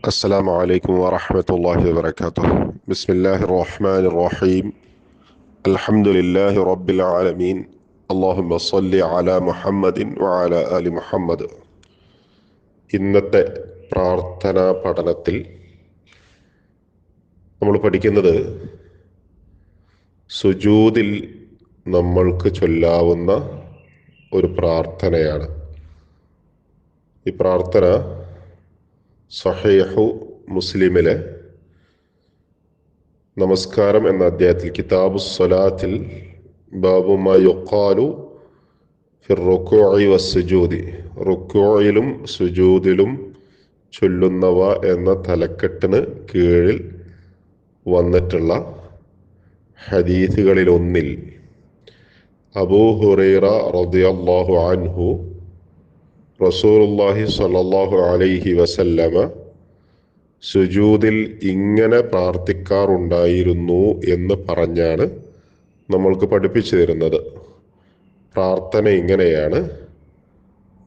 السلام عليكم ورحمة الله وبركاته. بسم الله الرحمن الرحيم. الحمد لله رب العالمين. اللهم صل على محمد وعلى آل محمد. ഇന്നത്തെ പ്രാർത്ഥനാ പഠനത്തിൽ നമ്മൾ പഠിക്കുന്നത് സുജൂദിൽ നമ്മൾക്ക് ചൊല്ലാവുന്ന ഒരു പ്രാർത്ഥനയാണ്. ഈ പ്രാർത്ഥന സഹീഹു മുസ്ലിമിലെ നമസ്കാരം എന്ന അധ്യായത്തിൽ കിതാബു സ്വലാത്തിൽ ബാബു മാ യുഖാലു ഫിർ റുകൂഇ വസ്സുജൂദി, റുകൂഇലും സുജൂദിലും ചൊല്ലുന്നവ എന്ന തലക്കെട്ടിന് കീഴിൽ വന്നിട്ടുള്ള ഹദീസുകളിലൊന്നിൽ അബൂ ഹുറൈറ റളിയല്ലാഹു അൻഹു റസൂലുള്ളാഹി സ്വല്ലല്ലാഹു അലൈഹി വസല്ലമ സുജൂദിൽ ഇങ്ങനെ പ്രാർത്ഥിക്കാറുണ്ടായിരുന്നു എന്ന് പറഞ്ഞാണ് നമ്മൾക്ക് പഠിപ്പിച്ചു തരുന്നത്. പ്രാർത്ഥന ഇങ്ങനെയാണ്: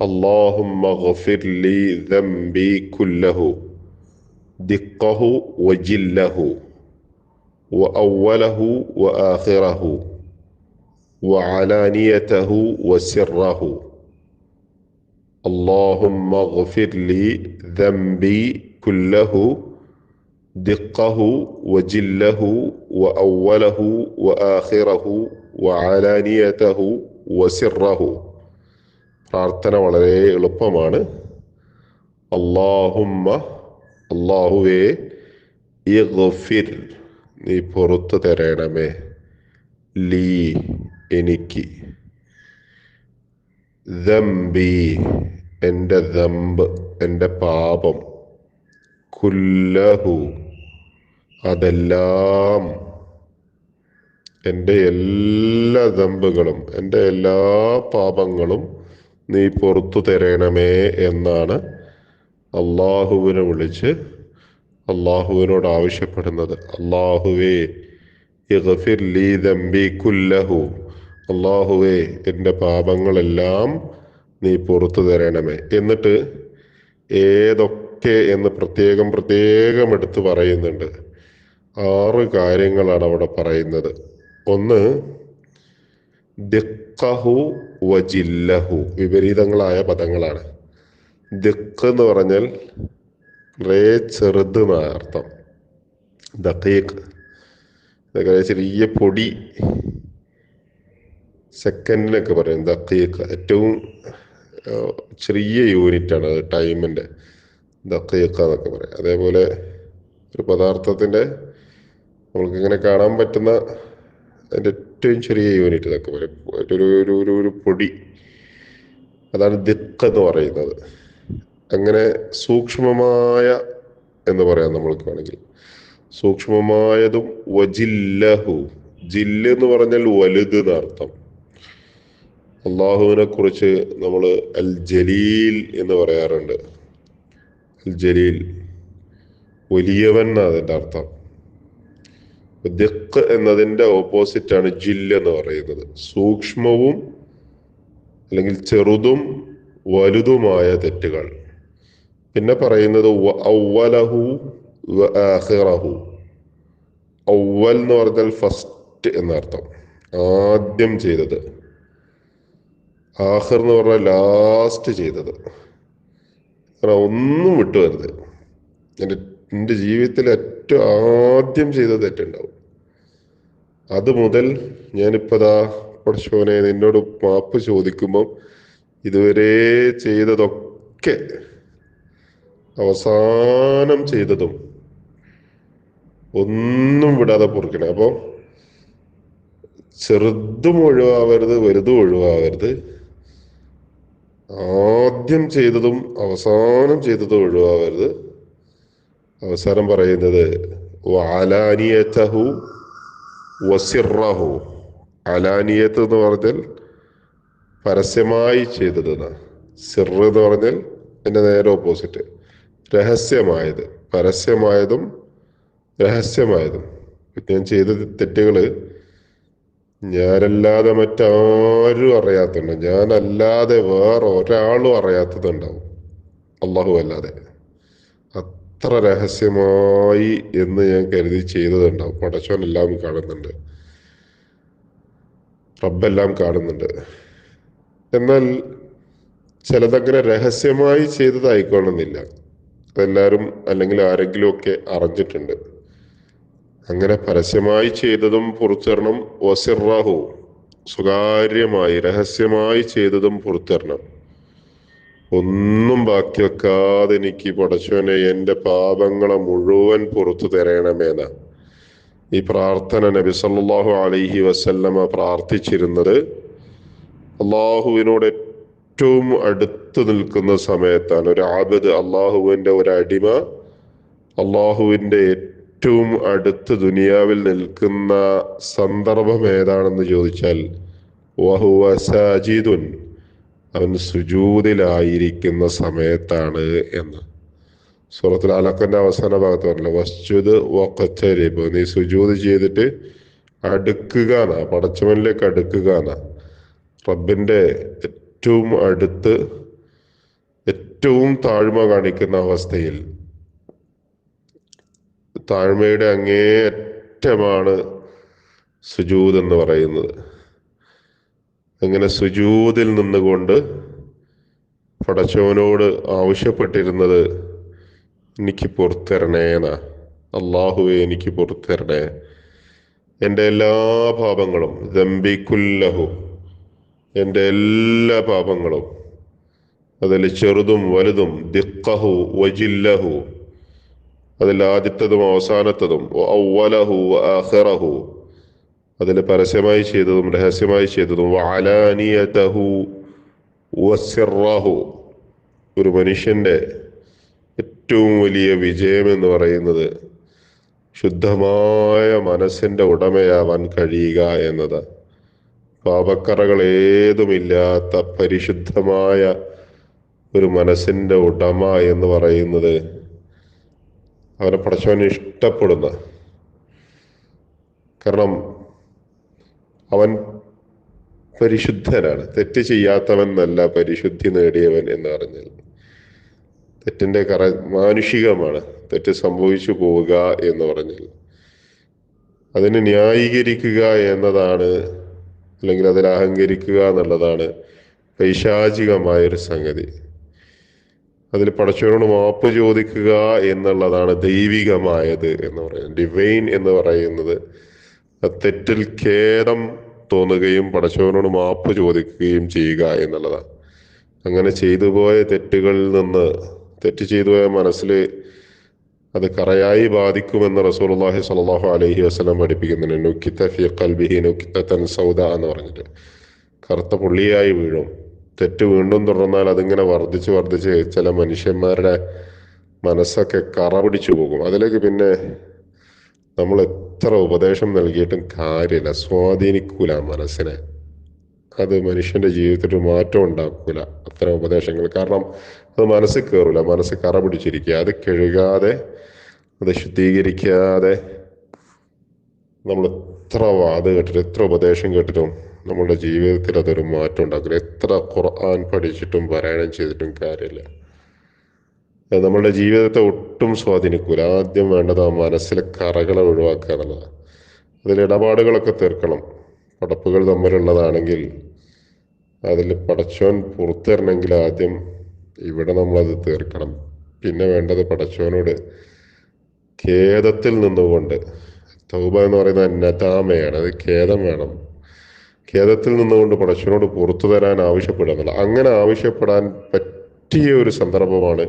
അല്ലാഹുമ്മ ഗ്ഫിർ ലീ ദംബി കുല്ലഹു ദിഖ്ഖഹു വജില്ലഹു വഅവ്വലഹു വആഖിറഹു വഅലാനിയതഹു വസിറഹു. اللهم اغفر لي ذنبي كله دقه وجله وأوله وآخره وعلانيته وسره. പ്രാർത്ഥന വളരെ എളുപ്പമാണ്. അല്ലാഹുമ്മ, അല്ലാഹുവേ, ഇഗ്ഫിർ, നീ പുറത്തു തരണമേ, ലീ, എനിക്ക്, ദംബി, എൻ്റെ ദംബ്, എൻ്റെ പാപം, കുല്ലഹു, അതെല്ലാം, എൻ്റെ എല്ലാ ദംബുകളും, എൻ്റെ എല്ലാ പാപങ്ങളും നീ പുറത്തു തരണമേ എന്നാണ് അള്ളാഹുവിനെ വിളിച്ച് അള്ളാഹുവിനോട് ആവശ്യപ്പെടുന്നത്. അല്ലാഹുവേ ഇഗ്ഫിർ ലീ ദംബി കുല്ലഹു, അല്ലാഹുവേ, എൻ്റെ പാപങ്ങളെല്ലാം നീ പുറത്തു തരണമേ. എന്നിട്ട് ഏതൊക്കെ എന്ന് പ്രത്യേകം എടുത്ത് പറയുന്നുണ്ട്. 6 കാര്യങ്ങളാണ് അവിടെ പറയുന്നത്. ഒന്ന്, ദിഖ്ഖഹു വജില്ലഹു, വിപരീതങ്ങളായ പദങ്ങളാണ്. ദിഖ് എന്ന് പറഞ്ഞാൽ വളരെ ചെറുത് എന്നാണ് അർത്ഥം. ദഖീഖ്, ഇതൊക്കെ ചെറിയ പൊടി, സെക്കൻഡിനൊക്കെ പറയും ദഖീഖ്. ഏറ്റവും ചെറിയ യൂണിറ്റാണ് അത്, ടൈമിൻ്റെ ദഖീഖ എന്നൊക്കെ പറയും. അതേപോലെ ഒരു പദാർത്ഥത്തിൻ്റെ നമ്മൾക്കിങ്ങനെ കാണാൻ പറ്റുന്ന അതിൻ്റെ ഏറ്റവും ചെറിയ യൂണിറ്റ് എന്നൊക്കെ പറയും. ഒരു പൊടി, അതാണ് ദിഖ് എന്ന് പറയുന്നത്. അങ്ങനെ സൂക്ഷ്മമായ എന്ന് പറയാം നമ്മൾക്ക് വേണമെങ്കിൽ. സൂക്ഷ്മമായതും വജില്ലഹു, ജില്ല് എന്ന് പറഞ്ഞാൽ വലുത് എന്നർത്ഥം. അള്ളാഹുവിനെ കുറിച്ച് നമ്മൾ അൽ ജലീൽ എന്ന് പറയാറുണ്ട്. അൽ ജലീൽ, വലിയവൻ എന്നാണ് അതിൻ്റെ അർത്ഥം. ദിഖ് എന്നതിൻ്റെ ഓപ്പോസിറ്റാണ് ജില്ല് എന്ന് പറയുന്നത്. സൂക്ഷ്മവും അല്ലെങ്കിൽ ചെറുതും വലുതുമായ തെറ്റുകൾ. പിന്നെ പറയുന്നത് അവ്വലഹു വആഖിറഹു. അവ്വൽ എന്ന് പറഞ്ഞാൽ ഫസ്റ്റ് എന്നർത്ഥം, ആദ്യം ചെയ്തത്. ആഖിർ എന്ന് പറഞ്ഞാൽ ലാസ്റ്റ് ചെയ്തത്. ഒന്നും വിട്ടുവരുത്. എൻ്റെ ജീവിതത്തിൽ ഏറ്റവും ആദ്യം ചെയ്ത തെറ്റുണ്ടാവും, അത് മുതൽ ഞാനിപ്പതാ പടച്ചോനെ നിന്നോട് മാപ്പ് ചോദിക്കുമ്പം ഇതുവരെ ചെയ്തതൊക്കെ അവസാനം ചെയ്തതും ഒന്നും വിടാതെ പൊറുക്കണേ. അപ്പോൾ ചെറുതും ഒഴിവാവരുത്, വലുതും ഒഴിവാവരുത്. ആദ്യം ചെയ്തതും അവസാനം ചെയ്തതും ഒഴിവാവരുത്. അവസാനം പറയുന്നത് വഅലാനിയതഹു വസിറഹു. അലാനിയത്ത് എന്ന് പറഞ്ഞാൽ പരസ്യമായി ചെയ്തത്. സിർ എന്ന് പറഞ്ഞാൽ എൻ്റെ നേരെ ഓപ്പോസിറ്റ്, രഹസ്യമായത്. പരസ്യമായതും രഹസ്യമായതും. ഞാൻ ചെയ്ത തെറ്റുകൾ ഞാനല്ലാതെ മറ്റാരും അറിയാത്തുണ്ട്, ഞാനല്ലാതെ വേറെ ഒരാളും അറിയാത്തതുണ്ടാവും, അള്ളാഹു അല്ലാതെ. എത്ര രഹസ്യമായി എന്ന് ഞാൻ കരുതി ചെയ്തതുണ്ടാവും. പടച്ചോൻ എല്ലാം കാണുന്നുണ്ട്, റബ്ബെല്ലാം കാണുന്നുണ്ട്. എന്നാൽ ചിലതങ്ങനെ രഹസ്യമായി ചെയ്തതായിക്കൊള്ളുന്നില്ല. അതെല്ലാവരും അല്ലെങ്കിൽ ആരെങ്കിലും ഒക്കെ അറിഞ്ഞിട്ടുണ്ട്. അങ്ങനെ പരസ്യമായി ചെയ്തതും പുറത്തിറണം. വസിറാഹു, സ്വകാര്യമായി രഹസ്യമായി ചെയ്തതും പുറത്തിറണം. ഒന്നും ബാക്കി വെക്കാതെ എനിക്ക് പടച്ചോനെ എൻ്റെ പാപങ്ങളെ മുഴുവൻ പുറത്തു തരണമേന ഈ പ്രാർത്ഥന നബി സല്ലല്ലാഹു അലൈഹി വസല്ലമ പ്രാർത്ഥിച്ചിരുന്നത് അള്ളാഹുവിനോട് ഏറ്റവും അടുത്ത് നിൽക്കുന്ന സമയത്താണ്. ഒരു ആബിദ്, അള്ളാഹുവിൻ്റെ ഒരു അടിമ അള്ളാഹുവിൻ്റെ ഏറ്റവും അടുത്ത് ദുനിയാവിൽ നിൽക്കുന്ന സന്ദർഭം ഏതാണെന്ന് ചോദിച്ചാൽ വഹുവ സാജിദുൻ, അവൻ സുജൂദിലായിരിക്കുന്ന സമയത്താണ് എന്ന് സൂറത്തുൽ അലഖിന്റെ അവസാന ഭാഗത്ത് പറഞ്ഞല്ലോ, വസ്ജുദ് വഖ്തരിബ്, നീ സുജൂദ് ചെയ്തിട്ട് അടുക്കുക എന്നാ, പടച്ചവനിലേക്ക് അടുക്കുക എന്നാ. റബ്ബിന്റെ ഏറ്റവും അടുത്ത് ഏറ്റവും താഴ്മ കാണിക്കുന്ന അവസ്ഥയിൽ, താഴ്മയുടെ അങ്ങേയറ്റമാണ് സുജൂദ് എന്ന് പറയുന്നത്. അങ്ങനെ സുജൂദിൽ നിന്നുകൊണ്ട് പടച്ചവനോട് ആവശ്യപ്പെട്ടിരുന്നത് എനിക്ക് പുറത്തിരണേന്നാ. അള്ളാഹുവെ എനിക്ക് പുറത്തിരണേ, എൻ്റെ എല്ലാ പാപങ്ങളും, ദംബിക്കുല്ലഹു, എൻ്റെ എല്ലാ പാപങ്ങളും, അതിൽ ചെറുതും വലുതും, ദിഖഹു വജില്ലഹു, അതിൽ ആദ്യത്തതും അവസാനത്തതും, അവ്വലഹു ആഖിറഹു, അതിൽ പരസ്യമായി ചെയ്തതും രഹസ്യമായി ചെയ്തതും, വഅലാനിയതഹു വസിറഹു. ഒരു മനുഷ്യന്റെ ഏറ്റവും വലിയ വിജയം എന്ന് പറയുന്നത് ശുദ്ധമായ മനസ്സിന്റെ ഉടമയാവാൻ കഴിയുക എന്നതാണ്. പാപക്കറകൾ ഏതുമില്ലാത്ത പരിശുദ്ധമായ ഒരു മനസ്സിന്റെ ഉടമ എന്ന് പറയുന്നത് അവനെ പടച്ചവനെ ഇഷ്ടപ്പെടുന്ന, കാരണം അവൻ പരിശുദ്ധനാണ്. തെറ്റ് ചെയ്യാത്തവൻ എന്നല്ല പരിശുദ്ധി നേടിയവൻ എന്ന് പറഞ്ഞാൽ. തെറ്റിന്റെ മാനുഷികമാണ് തെറ്റ് സംഭവിച്ചു പോവുക എന്ന് പറഞ്ഞാൽ. അതിനെ ന്യായീകരിക്കുക എന്നതാണ്, അല്ലെങ്കിൽ അതിൽ അഹങ്കരിക്കുക എന്നുള്ളതാണ് പൈശാചികമായൊരു സംഗതി. അതിൽ പടച്ചവനോട് മാപ്പ് ചോദിക്കുക എന്നുള്ളതാണ് ദൈവികമായത് എന്ന് പറയുന്നത്. ഡിവൈൻ എന്ന് പറയുന്നത് തെറ്റിൽ ഖേദം തോന്നുകയും പടച്ചവനോട് മാപ്പ് ചോദിക്കുകയും ചെയ്യുക എന്നുള്ളതാണ്. അങ്ങനെ ചെയ്തു പോയ തെറ്റുകളിൽ നിന്ന്, തെറ്റ് ചെയ്തു പോയ മനസ്സിൽ അത് കറയായി ബാധിക്കുമെന്ന് റസൂലുള്ളാഹി സ്വല്ലല്ലാഹു അലൈഹി വസല്ലം പഠിപ്പിക്കുന്നുണ്ട്. നുക്കിത്ത ഫീ ഖൽബിഹി നുക്കിത്തൻ സൗദ എന്ന് പറഞ്ഞിട്ട്, കറുത്ത പുള്ളിയായി വീഴും. തെറ്റ് വീണ്ടും തുടർന്നാൽ അതിങ്ങനെ വർദ്ധിച്ച് ചില മനുഷ്യന്മാരുടെ മനസ്സൊക്കെ കറ പിടിച്ചു പോകും. അതിലേക്ക് പിന്നെ നമ്മൾ എത്ര ഉപദേശം നൽകിയിട്ടും കാര്യമില്ല, സ്വാധീനിക്കൂല മനസ്സിനെ. അത് മനുഷ്യന്റെ ജീവിതത്തിൽ മാറ്റം ഉണ്ടാക്കൂല അത്തരം ഉപദേശങ്ങൾ. കാരണം അത് മനസ്സിൽ കയറൂല, മനസ്സ് കറ പിടിച്ചിരിക്കുക. അത് കഴുകാതെ, അത് ശുദ്ധീകരിക്കാതെ നമ്മൾ എത്ര വാത് കേട്ടിട്ടും എത്ര ഉപദേശം കേട്ടിട്ടും നമ്മളുടെ ജീവിതത്തിൽ അതൊരു മാറ്റം ഉണ്ടാക്കില്ല. എത്ര ഖുർആൻ പഠിച്ചിട്ടും പാരായണം ചെയ്തിട്ടും കാര്യമില്ല. അത് നമ്മളുടെ ജീവിതത്തെ ഒട്ടും സ്വാധീനിക്കൂല. ആദ്യം വേണ്ടത് ആ മനസ്സിലെ കറകളെ ഒഴിവാക്കുക എന്നുള്ളതാണ്. അതിൽ ഇടപാടുകളൊക്കെ തീർക്കണം. പടപ്പുകൾ തമ്മിലുള്ളതാണെങ്കിൽ അതിൽ പടച്ചോൻ പുറത്തിറണമെങ്കിൽ ആദ്യം ഇവിടെ നമ്മളത് തീർക്കണം. പിന്നെ വേണ്ടത് പടച്ചോനോട് ഖേദത്തിൽ നിന്നുകൊണ്ട്, തൗബ എന്ന് പറയുന്നത് നദാമയാണ്, അത് ഖേദം വേണം. ഖേദത്തിൽ നിന്നുകൊണ്ട് പടച്ചവനോട് പുറത്തു തരാൻ ആവശ്യപ്പെടുക എന്നുള്ള, അങ്ങനെ ആവശ്യപ്പെടാൻ പറ്റിയ ഒരു സന്ദർഭമാണ്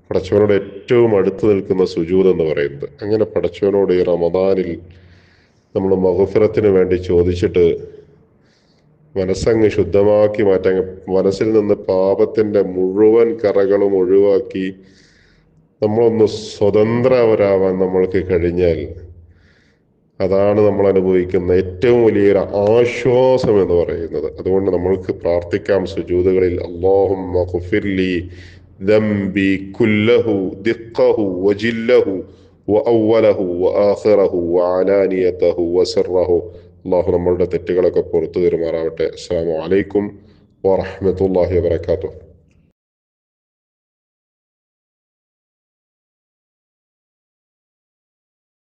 പടച്ചവനോട് ഏറ്റവും അടുത്ത് നിൽക്കുന്ന സുജൂദ് എന്ന് പറയുന്നത്. അങ്ങനെ പടച്ചവനോട് ഈ റമദാനിൽ നമ്മൾ മഗ്ഫിറത്തിന് വേണ്ടി ചോദിച്ചിട്ട് മനസ്സങ്ങ് ശുദ്ധമാക്കി മാറ്റാൻ, മനസ്സിൽ നിന്ന് പാപത്തിന്റെ മുഴുവൻ കറകളും ഒഴിവാക്കി നമ്മളൊന്ന് സ്വതന്ത്രരാവാൻ നമ്മൾക്ക് കഴിഞ്ഞാൽ അതാണ് നമ്മൾ അനുഭവിക്കുന്ന ഏറ്റവും വലിയൊരു ആശ്വാസം എന്ന് പറയുന്നത്. അതുകൊണ്ട് നമ്മൾക്ക് പ്രാർത്ഥിക്കാം സുജൂദുകളിൽ, അല്ലാഹുമ്മ ഗ്ഫിർലി ദംബി കുല്ലഹു ദിഖഹു വജില്ലഹു വഅവ്വലഹു വആഖിറഹു വഅലാനിയതഹു വസിറഹു. അല്ലാഹു നമ്മളുടെ തെറ്റുകളൊക്കെ പുറത്തു തരുമാറാവട്ടെ. അസ്സലാമു അലൈക്കും വറഹ്മത്തുള്ളാഹി വബറകാതുഹു.